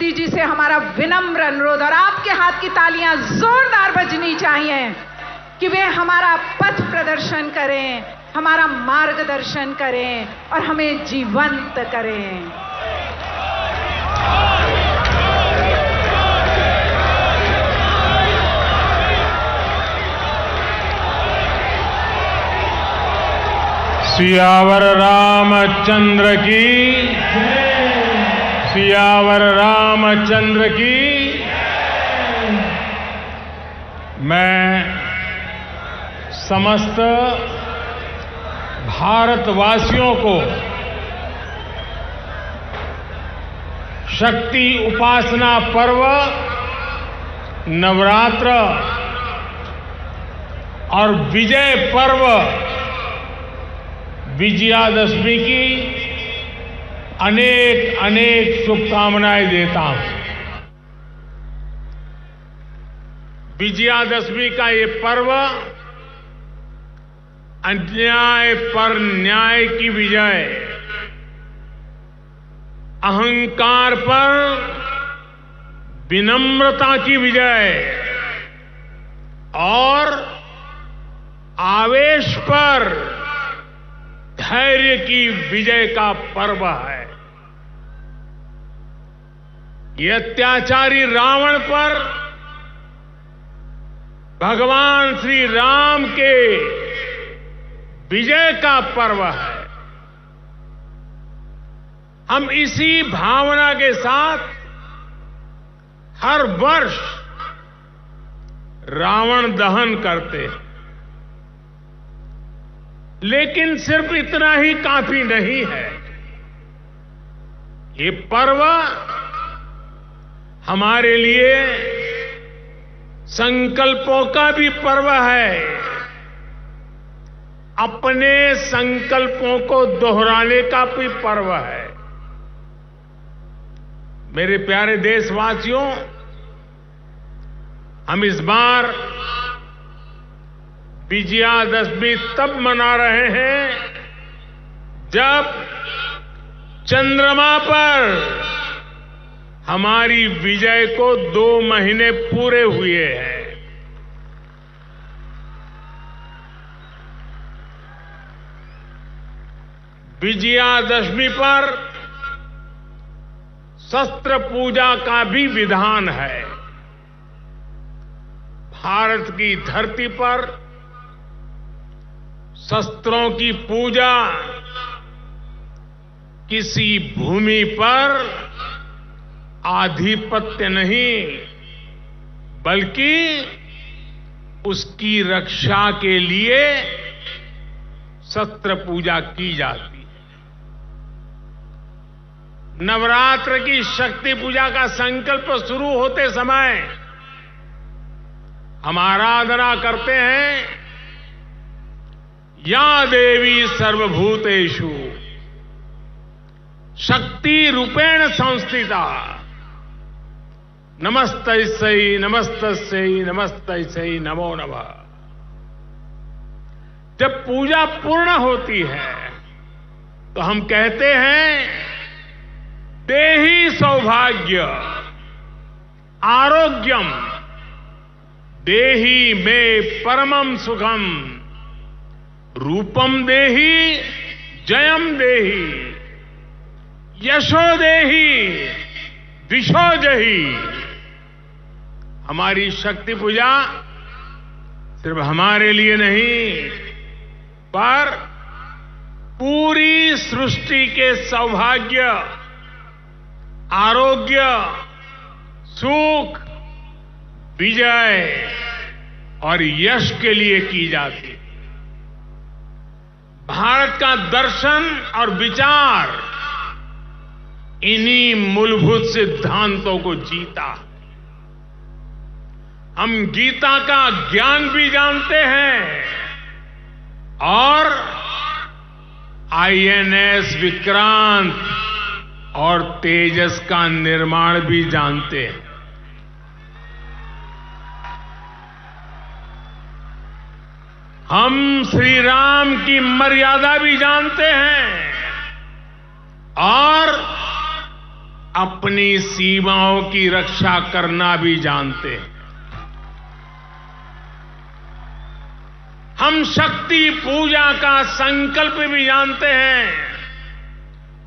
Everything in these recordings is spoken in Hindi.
मोदी जी से हमारा विनम्र अनुरोध और आपके हाथ की तालियां जोरदार बजनी चाहिए कि वे हमारा पथ प्रदर्शन करें, हमारा मार्गदर्शन करें और हमें जीवंत करें। सियावर रामचंद्र की, सियावर रामचंद्र की। मैं समस्त भारतवासियों को शक्ति उपासना पर्व नवरात्र और विजय पर्व विजयादशमी की अनेक अनेक शुभकामनाएं देता हूं। विजयादशमी का ये पर्व अन्याय पर न्याय की विजय, अहंकार पर विनम्रता की विजय और आवेश पर धैर्य की विजय का पर्व है। ये अत्याचारी रावण पर भगवान श्री राम के विजय का पर्व है। हम इसी भावना के साथ हर वर्ष रावण दहन करते हैं, लेकिन सिर्फ इतना ही काफी नहीं है। ये पर्व हमारे लिए संकल्पों का भी पर्व है, अपने संकल्पों को दोहराने का भी पर्व है। मेरे प्यारे देशवासियों, हम इस बार विजयादशमी तब मना रहे हैं जब चंद्रमा पर हमारी विजय को 2 महीने पूरे हुए हैं। विजयादशमी पर शस्त्र पूजा का भी विधान है। भारत की धरती पर शस्त्रों की पूजा किसी भूमि पर आधिपत्य नहीं, बल्कि उसकी रक्षा के लिए शस्त्र पूजा की जाती है। नवरात्र की शक्ति पूजा का संकल्प शुरू होते समय हम आराधना करते हैं, या देवी सर्वभूतेषु शक्ति रूपेण संस्थिता नमस्तस्यै नमस्तस्यै नमस्तस्यै नमो नमः। जब पूजा पूर्ण होती है तो हम कहते हैं, देहि सौभाग्य आरोग्यम देहि मे परमं सुखम रूपम देहि जयम देहि यशो देहि विशो जहि। हमारी शक्ति पूजा सिर्फ हमारे लिए नहीं, पर पूरी सृष्टि के सौभाग्य, आरोग्य, सुख, विजय और यश के लिए की जाती है। भारत का दर्शन और विचार इन्हीं मूलभूत सिद्धांतों को जीता। हम गीता का ज्ञान भी जानते हैं और आईएनएस विक्रांत और तेजस का निर्माण भी जानते हैं। हम श्री राम की मर्यादा भी जानते हैं और अपनी सीमाओं की रक्षा करना भी जानते हैं। हम शक्ति पूजा का संकल्प भी जानते हैं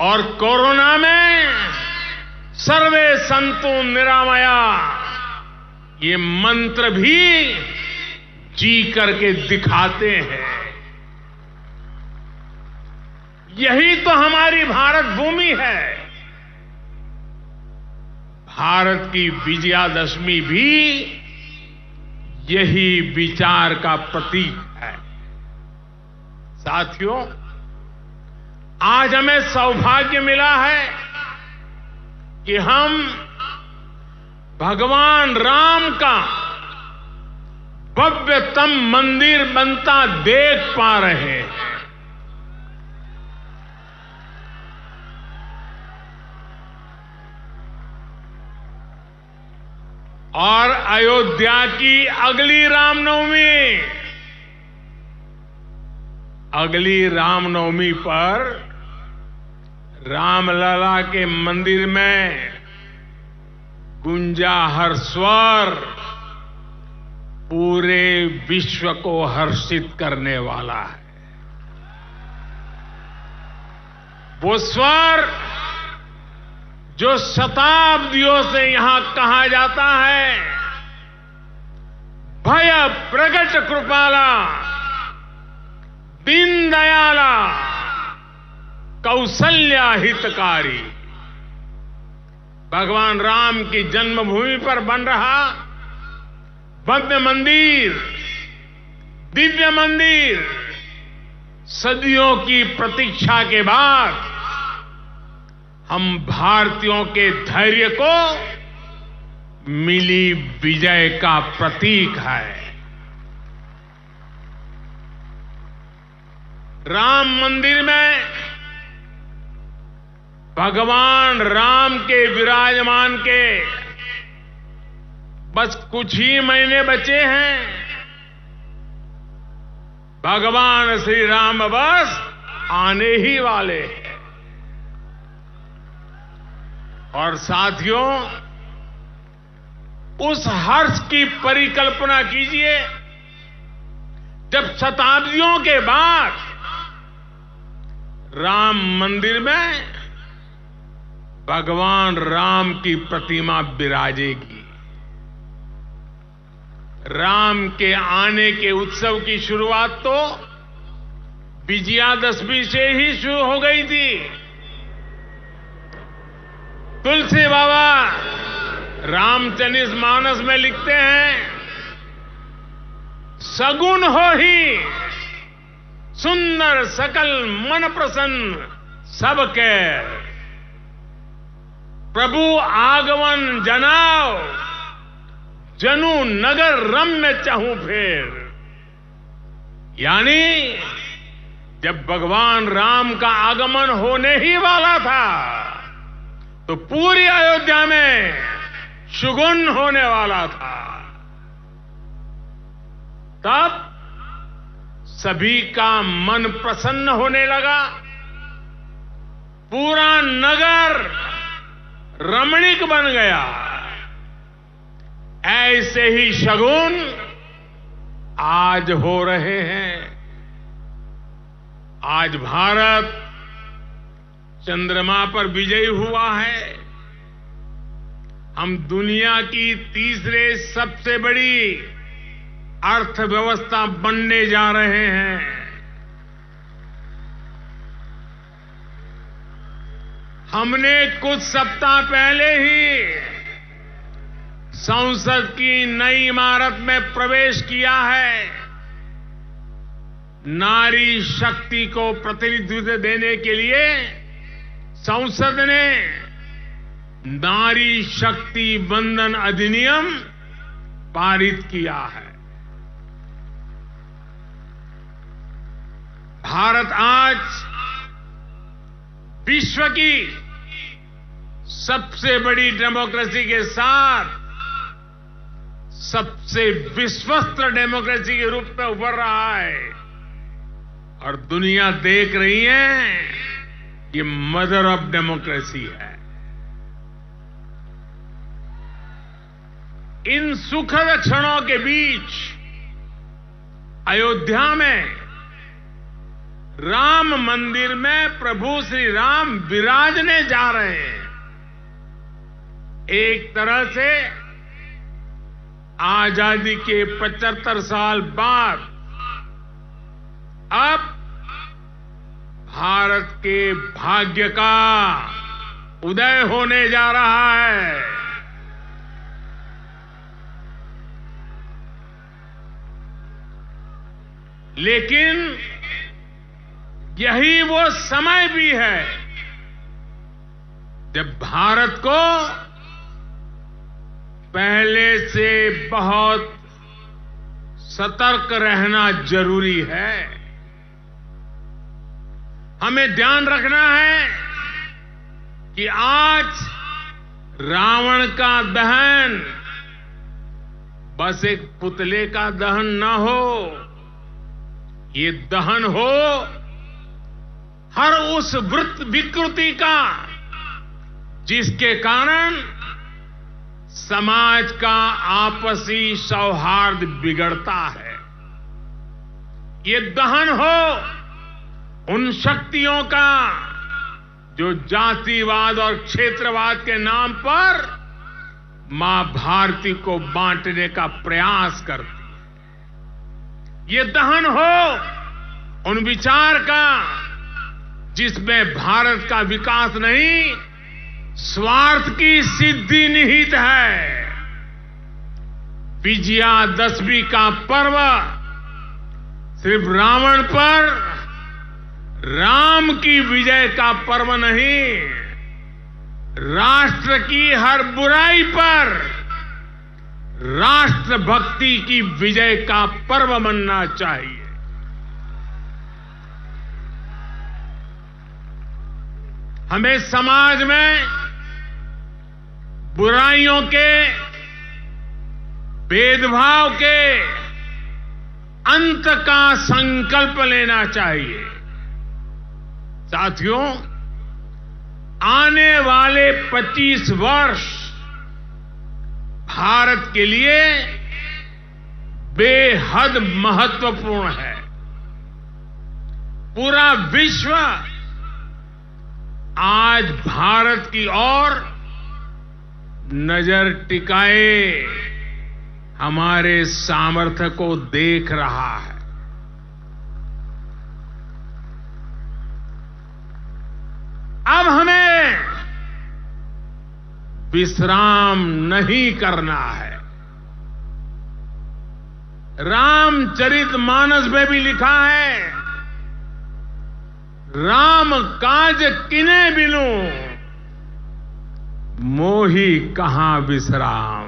और कोरोना में सर्वे संतु निरामया ये मंत्र भी जी करके दिखाते हैं। यही तो हमारी भारत भूमि है। भारत की विजयादशमी भी यही विचार का प्रतीक है। साथियों, आज हमें सौभाग्य मिला है कि हम भगवान राम का भव्यतम मंदिर बनता देख पा रहे हैं। और अयोध्या की अगली रामनवमी पर रामलला के मंदिर में गूंजा हर स्वर पूरे विश्व को हर्षित करने वाला है। वो स्वर जो शताब्दियों से यहां कहा जाता है, भय प्रगट कृपाला दीन दयाला कौशल्या हितकारी। भगवान राम की जन्मभूमि पर बन रहा भव्य मंदिर, दिव्य मंदिर, सदियों की प्रतीक्षा के बाद हम भारतीयों के धैर्य को मिली विजय का प्रतीक है। राम मंदिर में भगवान राम के विराजमान के बस कुछ ही महीने बचे हैं। भगवान श्री राम बस आने ही वाले हैं। और साथियों, उस हर्ष की परिकल्पना कीजिए जब शताब्दियों के बाद राम मंदिर में भगवान राम की प्रतिमा विराजेगी। राम के आने के उत्सव की शुरुआत तो विजयादशमी से ही शुरू हो गई थी। तुलसी बाबा रामचरित मानस में लिखते हैं, सगुन हो ही सुंदर सकल मन प्रसन्न सबके, प्रभु आगमन जनाओ जनु नगर रम्य चाहूं फेर। यानी जब भगवान राम का आगमन होने ही वाला था तो पूरी अयोध्या में शुगुन होने वाला था। तब सभी का मन प्रसन्न होने लगा, पूरा नगर रमणीक बन गया। ऐसे ही शगुन आज हो रहे हैं। आज भारत चंद्रमा पर विजयी हुआ है। हम दुनिया की तीसरे सबसे बड़ी अर्थव्यवस्था बनने जा रहे हैं। हमने कुछ सप्ताह पहले ही संसद की नई इमारत में प्रवेश किया है। नारी शक्ति को प्रतिनिधित्व देने के लिए संसद ने नारी शक्ति वंदन अधिनियम पारित किया है। भारत आज विश्व की सबसे बड़ी डेमोक्रेसी के साथ सबसे विश्वस्त डेमोक्रेसी के रूप में उभर रहा है। और दुनिया देख रही है कि मदर ऑफ डेमोक्रेसी है। इन सुखद क्षणों के बीच अयोध्या में राम मंदिर में प्रभु श्री राम विराजने जा रहे हैं। एक तरह से आजादी के 75 साल बाद अब भारत के भाग्य का उदय होने जा रहा है। लेकिन यही वो समय भी है जब भारत को पहले से बहुत सतर्क रहना जरूरी है। हमें ध्यान रखना है कि आज रावण का दहन बस एक पुतले का दहन न हो, ये दहन हो हर उस विकृति का जिसके कारण समाज का आपसी सौहार्द बिगड़ता है। ये दहन हो उन शक्तियों का जो जातिवाद और क्षेत्रवाद के नाम पर मां भारती को बांटने का प्रयास करती है। ये दहन हो उन विचार का जिसमें भारत का विकास नहीं, स्वार्थ की सिद्धि निहित है। विजयादशमी का पर्व सिर्फ रावण पर राम की विजय का पर्व नहीं, राष्ट्र की हर बुराई पर राष्ट्रभक्ति की विजय का पर्व बनना चाहिए। हमें समाज में बुराइयों के, भेदभाव के अंत का संकल्प लेना चाहिए। साथियों, आने वाले 25 वर्ष भारत के लिए बेहद महत्वपूर्ण है। पूरा विश्व आज भारत की ओर नजर टिकाए हमारे सामर्थ्य को देख रहा है। अब हमें विश्राम नहीं करना है। रामचरितमानस में भी लिखा है, राम काज किने बिनु मोही कहां विश्राम।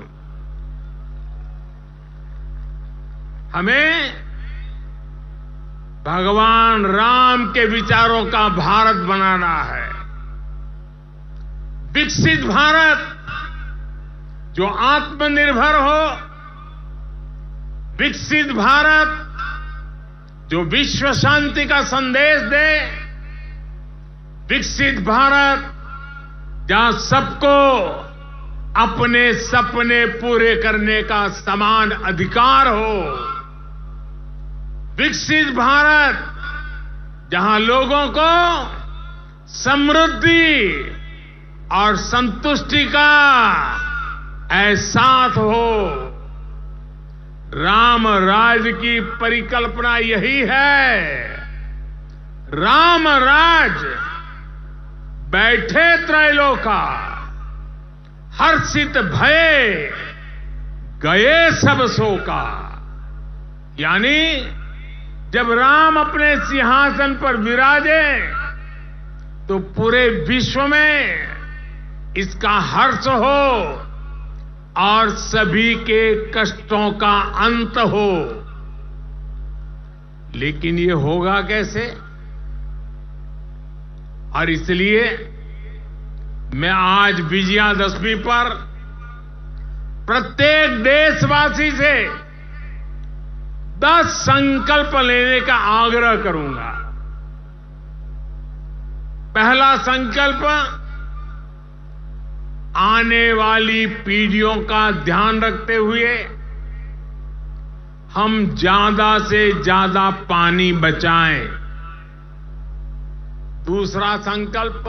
हमें भगवान राम के विचारों का भारत बनाना है। विकसित भारत जो आत्मनिर्भर हो, विकसित भारत जो विश्व शांति का संदेश दे, विकसित भारत जहां सबको अपने सपने पूरे करने का समान अधिकार हो, विकसित भारत जहां लोगों को समृद्धि और संतुष्टि का एहसास हो। राम राज्य की परिकल्पना यही है। राम राज्य बैठे त्रैलोका, हर्षित भये गए सब शोका। यानी जब राम अपने सिंहासन पर विराजे तो पूरे विश्व में इसका हर्ष हो और सभी के कष्टों का अंत हो। लेकिन ये होगा कैसे? और इसलिए मैं आज विजयादशमी पर प्रत्येक देशवासी से 10 संकल्प लेने का आग्रह करूंगा। पहला संकल्प, आने वाली पीढ़ियों का ध्यान रखते हुए हम ज्यादा से ज्यादा पानी बचाएं। दूसरा संकल्प,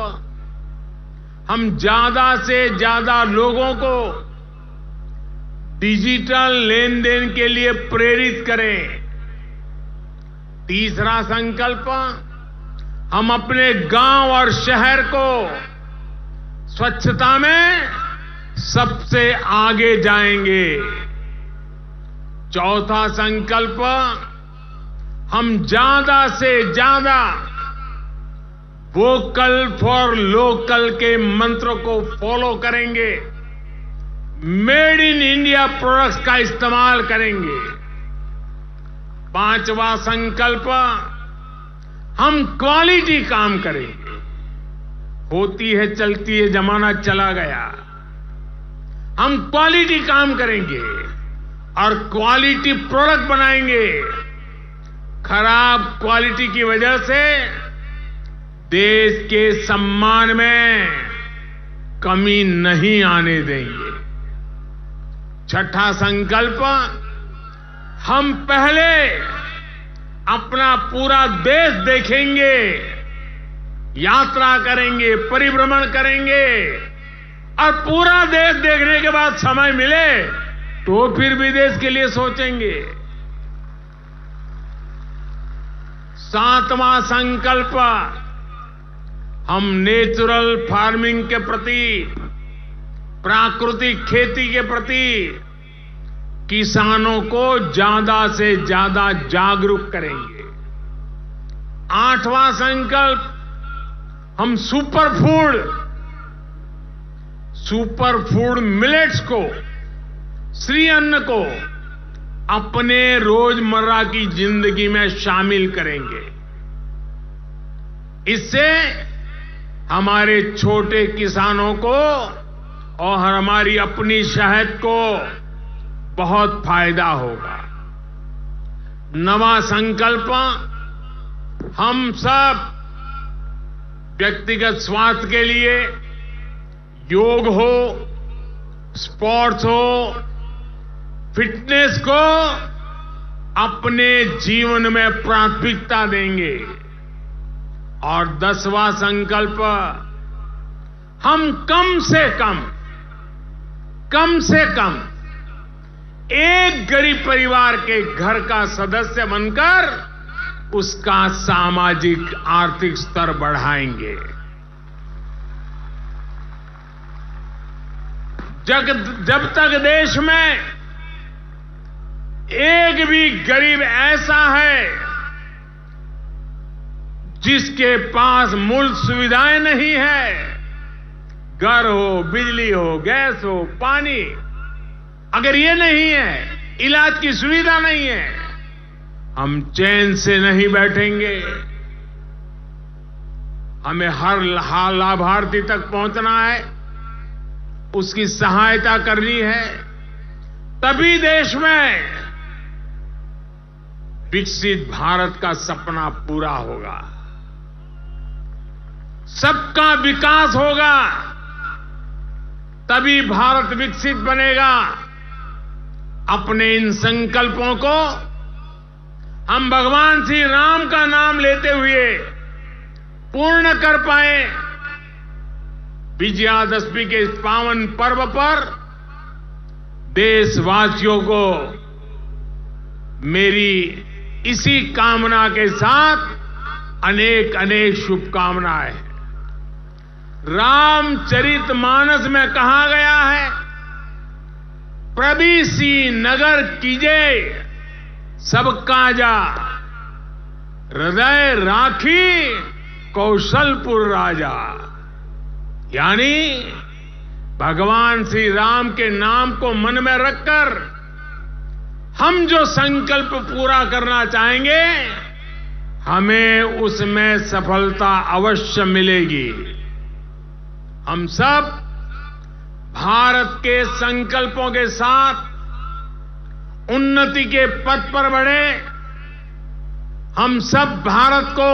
हम ज्यादा से ज्यादा लोगों को डिजिटल लेन देन के लिए प्रेरित करें। तीसरा संकल्प, हम अपने गांव और शहर को स्वच्छता में सबसे आगे जाएंगे। चौथा संकल्प, हम ज्यादा से ज्यादा वोकल फॉर लोकल के मंत्र को फॉलो करेंगे। मेड इन इंडिया प्रोडक्ट्स का इस्तेमाल करेंगे। पांचवा संकल्प, हम क्वालिटी काम करेंगे। होती है चलती है, जमाना चला गया। हम क्वालिटी काम करेंगे और क्वालिटी प्रोडक्ट बनाएंगे। खराब क्वालिटी की वजह से देश के सम्मान में कमी नहीं आने देंगे। छठा संकल्प, हम पहले अपना पूरा देश देखेंगे, यात्रा करेंगे, परिभ्रमण करेंगे और पूरा देश देखने के बाद समय मिले तो फिर विदेश के लिए सोचेंगे। सातवां संकल्प, हम नेचुरल फार्मिंग के प्रति, प्राकृतिक खेती के प्रति किसानों को ज्यादा से ज्यादा जागरूक करेंगे। आठवां संकल्प, हम सुपर फूड मिलेट्स को, श्री अन्न को अपने रोजमर्रा की जिंदगी में शामिल करेंगे। इससे हमारे छोटे किसानों को और हमारी अपनी शहद को बहुत फायदा होगा। नवा संकल्प, हम सब व्यक्तिगत स्वास्थ्य के लिए योग हो, स्पोर्ट्स हो, फिटनेस को अपने जीवन में प्राथमिकता देंगे। और 10वां संकल्प, हम कम से कम एक गरीब परिवार के घर का सदस्य बनकर उसका सामाजिक आर्थिक स्तर बढ़ाएंगे। जब तक देश में एक भी गरीब ऐसा है जिसके पास मूल सुविधाएं नहीं है, घर हो, बिजली हो, गैस हो, पानी, अगर ये नहीं है, इलाज की सुविधा नहीं है, हम चैन से नहीं बैठेंगे। हमें हर लाभार्थी तक पहुंचना है, उसकी सहायता करनी है, तभी देश में विकसित भारत का सपना पूरा होगा, सबका विकास होगा, तभी भारत विकसित बनेगा। अपने इन संकल्पों को हम भगवान श्री राम का नाम लेते हुए पूर्ण कर पाए। विजयादशमी के इस पावन पर्व पर देशवासियों को मेरी इसी कामना के साथ अनेक अनेक शुभकामनाएं। रामचरितमानस में कहा गया है, प्रभीसी नगर कीजे सब काजा, हृदय राखी कौशलपुर राजा। यानी भगवान श्री राम के नाम को मन में रखकर हम जो संकल्प पूरा करना चाहेंगे, हमें उसमें सफलता अवश्य मिलेगी। हम सब भारत के संकल्पों के साथ उन्नति के पथ पर बढ़े। हम सब भारत को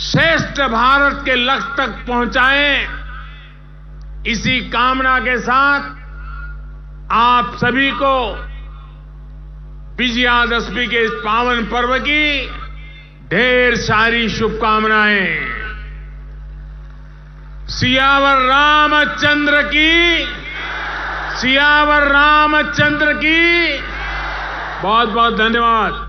श्रेष्ठ भारत के लक्ष्य तक पहुंचाएं। इसी कामना के साथ आप सभी को विजयादशमी के इस पावन पर्व की ढेर सारी शुभकामनाएं। सियावर रामचंद्र की, सियावर रामचंद्र की। बहुत बहुत धन्यवाद।